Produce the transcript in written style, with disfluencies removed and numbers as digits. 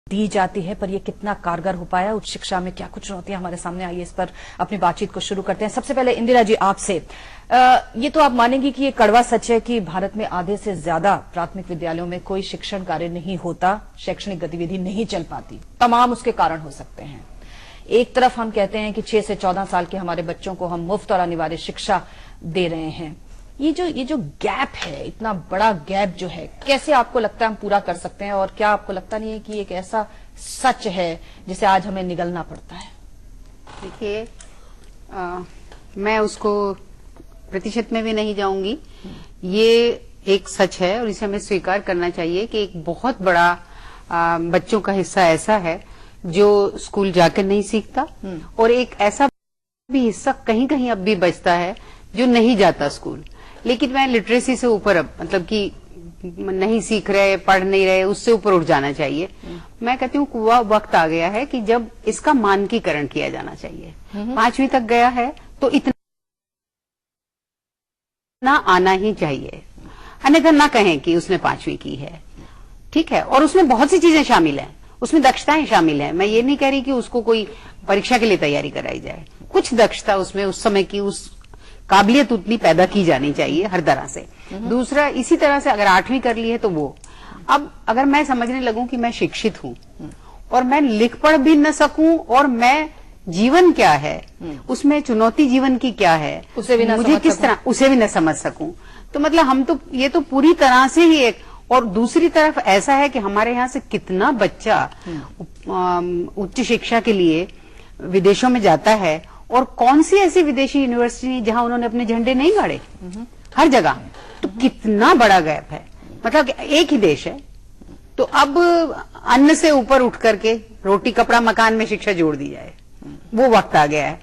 दी जाती है, पर ये कितना कारगर हो पाया उच्च शिक्षा में, क्या कुछ चुनौतियां हमारे सामने आई है, इस पर अपनी बातचीत को शुरू करते हैं। सबसे पहले इंदिरा जी आपसे, ये तो आप मानेंगी कि ये कड़वा सच है कि भारत में आधे से ज्यादा प्राथमिक विद्यालयों में कोई शिक्षण कार्य नहीं होता, शैक्षणिक गतिविधि नहीं चल पाती। तमाम उसके कारण हो सकते हैं। एक तरफ हम कहते हैं कि 6 से 14 साल के हमारे बच्चों को हम मुफ्त और अनिवार्य शिक्षा दे रहे हैं। ये जो गैप है, इतना बड़ा गैप जो है, कैसे आपको लगता है हम पूरा कर सकते हैं, और क्या आपको लगता नहीं है कि एक ऐसा सच है जिसे आज हमें निगलना पड़ता है? देखिए, मैं उसको प्रतिशत में भी नहीं जाऊंगी। ये एक सच है और इसे हमें स्वीकार करना चाहिए कि एक बहुत बड़ा बच्चों का हिस्सा ऐसा है जो स्कूल जाकर नहीं सीखता, और एक ऐसा भी हिस्सा कहीं कहीं अब भी बचता है जो नहीं जाता स्कूल। लेकिन मैं लिटरेसी से ऊपर, अब मतलब कि नहीं सीख रहे, पढ़ नहीं रहे, उससे ऊपर उठ जाना चाहिए। मैं कहती हूँ वह वक्त आ गया है कि जब इसका मानकीकरण किया जाना चाहिए। 5वीं तक गया है तो इतना आना ही चाहिए, अन्यथा ना कहें कि उसने 5वीं की है, ठीक है। और उसमें बहुत सी चीजें शामिल हैं, उसमें दक्षताएं शामिल हैं। मैं ये नहीं कह रही कि उसको कोई परीक्षा के लिए तैयारी कराई जाए, कुछ दक्षता उसमें उस समय की उस काबिलियत उतनी पैदा की जानी चाहिए हर तरह से। दूसरा, इसी तरह से अगर 8वीं कर ली है तो वो, अब अगर मैं समझने लगूं कि मैं शिक्षित हूं और मैं लिख पढ़ भी न सकूं, और मैं जीवन क्या है, उसमें चुनौती जीवन की क्या है, उसे भी मुझे किस तरह उसे भी न समझ सकूं, तो मतलब हम तो ये तो पूरी तरह से ही एक। और दूसरी तरफ ऐसा है कि हमारे यहाँ से कितना बच्चा उच्च शिक्षा के लिए विदेशों में जाता है, और कौन सी ऐसी विदेशी यूनिवर्सिटी जहां उन्होंने अपने झंडे नहीं गाड़े, हर जगह। तो कितना बड़ा गैप है, मतलब एक ही देश है। तो अब अन्न से ऊपर उठ करके रोटी कपड़ा मकान में शिक्षा जोड़ दी जाए, वो वक्त आ गया है।